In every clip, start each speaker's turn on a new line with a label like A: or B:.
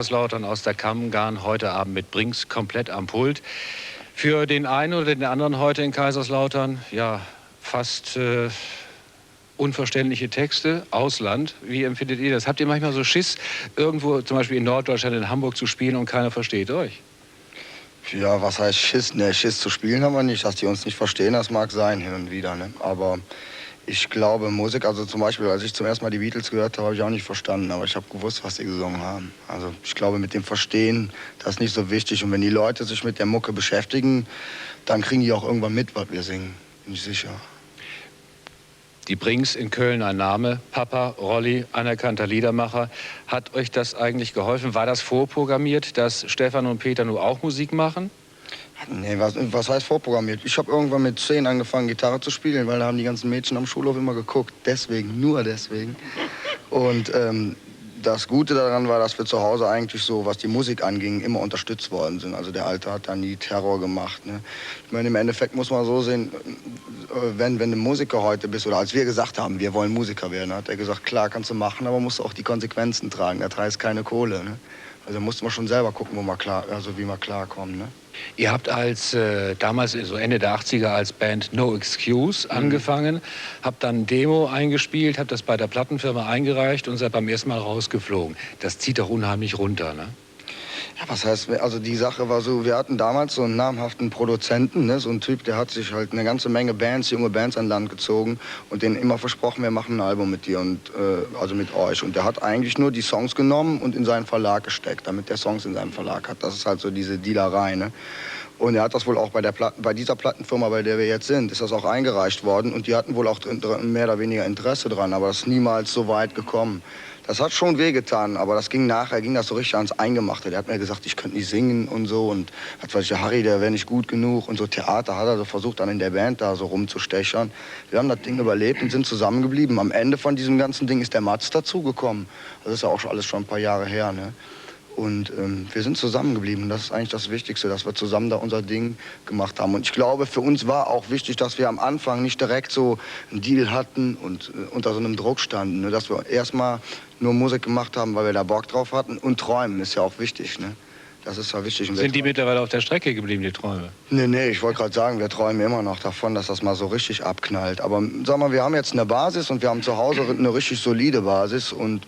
A: Kaiserslautern aus der Kammgarn heute Abend mit Brinks komplett am Pult. Für den einen oder den anderen heute in Kaiserslautern, ja, fast unverständliche Texte, Ausland. Wie empfindet ihr das? Habt ihr manchmal so Schiss, irgendwo zum Beispiel in Norddeutschland, in Hamburg zu spielen und keiner versteht euch?
B: Ja, was heißt Schiss? Ne, Schiss zu spielen haben wir nicht. Dass die uns nicht verstehen, das mag sein hin und wieder. Ne? Aber ich glaube, Musik, also zum Beispiel, als ich zum ersten Mal die Beatles gehört habe, habe ich auch nicht verstanden. Aber ich habe gewusst, was sie gesungen haben. Also ich glaube, mit dem Verstehen, das ist nicht so wichtig. Und wenn die Leute sich mit der Mucke beschäftigen, dann kriegen die auch irgendwann mit, was wir singen. Bin ich sicher.
A: Die Brinks in Köln, ein Name, Papa, Rolli, anerkannter Liedermacher. Hat euch das eigentlich geholfen? War das vorprogrammiert, dass Stefan und Peter nur auch Musik machen?
B: Nee, was heißt vorprogrammiert? Ich habe irgendwann mit 10 angefangen, Gitarre zu spielen, weil da haben die ganzen Mädchen am Schulhof immer geguckt. Deswegen, nur deswegen. Und das Gute daran war, dass wir zu Hause eigentlich so, was die Musik anging, immer unterstützt worden sind. Also der Alte hat da nie Terror gemacht. Ne? Ich meine, im Endeffekt muss man so sehen, wenn du Musiker heute bist, oder als wir gesagt haben, wir wollen Musiker werden, hat er gesagt, klar, kannst du machen, aber musst du auch die Konsequenzen tragen. Das heißt keine Kohle. Ne? Also musste man schon selber gucken, wie man klarkommt. Ne?
A: Ihr habt als damals so Ende der 80er als Band No Excuse angefangen, habt dann ein Demo eingespielt, habt das bei der Plattenfirma eingereicht und seid beim ersten Mal rausgeflogen. Das zieht doch unheimlich runter, ne?
B: Ja, was heißt, also die Sache war so, wir hatten damals so einen namhaften Produzenten, ne, so ein Typ, der hat sich halt eine ganze Menge Bands, junge Bands an Land gezogen und denen immer versprochen, wir machen ein Album mit dir und also mit euch. Und der hat eigentlich nur die Songs genommen und in seinen Verlag gesteckt, damit der Songs in seinem Verlag hat. Das ist halt so diese Dealerei, ne? Und er hat das wohl auch bei dieser Plattenfirma, bei der wir jetzt sind, ist das auch eingereicht worden. Und die hatten wohl auch mehr oder weniger Interesse dran, aber das ist niemals so weit gekommen. Das hat schon wehgetan, aber das ging nachher, ging das so richtig ans Eingemachte. Der hat mir gesagt, ich könnte nicht singen und so. Und hat weiß ich, Harry, der wäre nicht gut genug. Und so Theater hat er so versucht, dann in der Band da so rumzustechern. Wir haben das Ding überlebt und sind zusammengeblieben. Am Ende von diesem ganzen Ding ist der Mats dazugekommen. Das ist ja auch alles schon ein paar Jahre her, ne? Und wir sind zusammengeblieben. Das ist eigentlich das Wichtigste, dass wir zusammen da unser Ding gemacht haben. Und ich glaube, für uns war auch wichtig, dass wir am Anfang nicht direkt so einen Deal hatten und unter so einem Druck standen. Ne? Dass wir erstmal nur Musik gemacht haben, weil wir da Bock drauf hatten. Und träumen ist ja auch wichtig. Ne? Das ist ja wichtig.
A: Sind die mittlerweile auf der Strecke geblieben, die Träume?
B: Nee, ich wollte gerade sagen, wir träumen immer noch davon, dass das mal so richtig abknallt. Aber sag mal, wir haben jetzt eine Basis und wir haben zu Hause eine richtig solide Basis. Und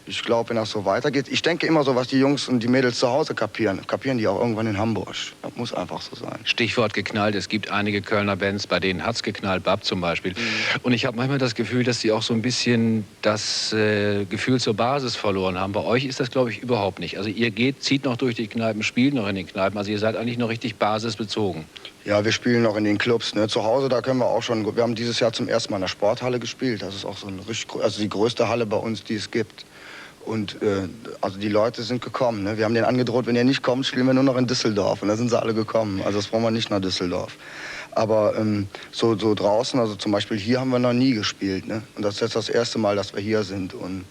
B: ich glaube, wenn das so weitergeht, ich denke immer so, was die Jungs und die Mädels zu Hause kapieren die auch irgendwann in Hamburg. Das muss einfach so sein.
A: Stichwort geknallt. Es gibt einige Kölner Bands, bei denen hat's geknallt, Bab zum Beispiel. Und ich habe manchmal das Gefühl, dass sie auch so ein bisschen das Gefühl zur Basis verloren haben. Bei euch ist das, glaube ich, überhaupt nicht. Also ihr zieht noch durch die Kneipen, spielt noch in den Kneipen. Also ihr seid eigentlich noch richtig basisbezogen.
B: Ja, wir spielen noch in den Clubs. Ne? Zu Hause, da können wir auch schon. Wir haben dieses Jahr zum ersten Mal in der Sporthalle gespielt. Das ist auch so also die größte Halle bei uns, die es gibt. Und also die Leute sind gekommen. Ne? Wir haben denen angedroht, wenn ihr nicht kommt, spielen wir nur noch in Düsseldorf. Und da sind sie alle gekommen. Also das brauchen wir nicht nach Düsseldorf. Aber so draußen, also zum Beispiel hier haben wir noch nie gespielt. Ne? Und das ist jetzt das erste Mal, dass wir hier sind. Und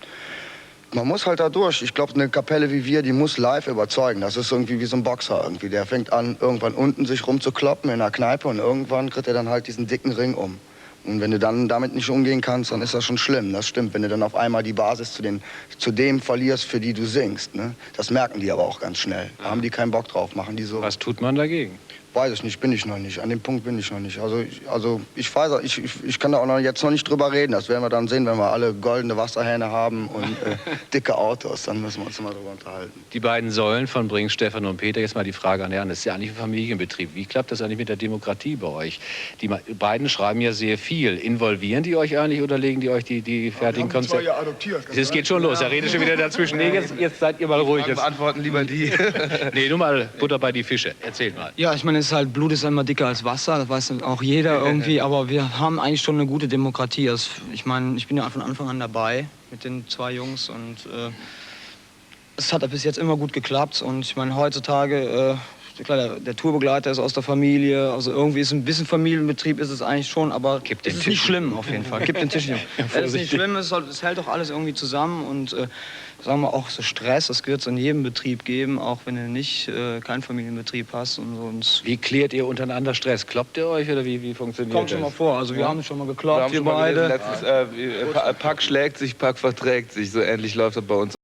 B: man muss halt da durch. Ich glaube, eine Kapelle wie wir, die muss live überzeugen. Das ist irgendwie wie so ein Boxer irgendwie. Der fängt an, irgendwann unten sich rumzukloppen in der Kneipe und irgendwann kriegt er dann halt diesen dicken Ring um. Und wenn du dann damit nicht umgehen kannst, dann ist das schon schlimm. Das stimmt, wenn du dann auf einmal die Basis zu dem verlierst, für die du singst. Ne? Das merken die aber auch ganz schnell. Da haben die keinen Bock drauf, machen die so.
A: Was tut man dagegen?
B: Weiß ich nicht, bin ich noch nicht. An dem Punkt bin ich noch nicht. Ich kann da auch jetzt noch nicht drüber reden. Das werden wir dann sehen, wenn wir alle goldene Wasserhähne haben und dicke Autos. Dann müssen wir uns mal drüber unterhalten.
A: Die beiden Säulen von Brinks, Stefan und Peter, jetzt mal die Frage an Herrn. Das ist ja eigentlich ein Familienbetrieb. Wie klappt das eigentlich mit der Demokratie bei euch? Die beiden schreiben ja sehr viel. Involvieren die euch eigentlich oder legen die euch die fertigen Konzepte?
B: Ja adoptiert.
A: Es geht schon los. Er redet schon wieder dazwischen. Nee, jetzt seid ihr mal ruhig.
C: Wir beantworten lieber die.
A: Nee, nur mal Butter bei die Fische. Erzähl mal.
D: Ja, ich meine, Blut ist immer dicker als Wasser, das weiß auch jeder irgendwie, aber wir haben eigentlich schon eine gute Demokratie. Also ich meine, ich bin ja von Anfang an dabei mit den 2 Jungs und es hat bis jetzt immer gut geklappt und ich meine, heutzutage, klar, der Tourbegleiter ist aus der Familie, also irgendwie ist ein bisschen Familienbetrieb ist es eigentlich schon, aber es ist nicht schlimm auf jeden Fall. Gib den Tisch nicht. Es ist nicht schlimm, es hält doch alles irgendwie zusammen und sagen wir auch so Stress, das wird es in jedem Betrieb geben, auch wenn du keinen Familienbetrieb hast und so. Und
A: wie klärt ihr untereinander Stress? Kloppt ihr euch oder wie funktioniert das?
D: Kommt schon mal vor, also wir haben schon mal gekloppt, wir beide.
C: Pack schlägt sich, Pack verträgt sich, so ähnlich läuft das bei uns.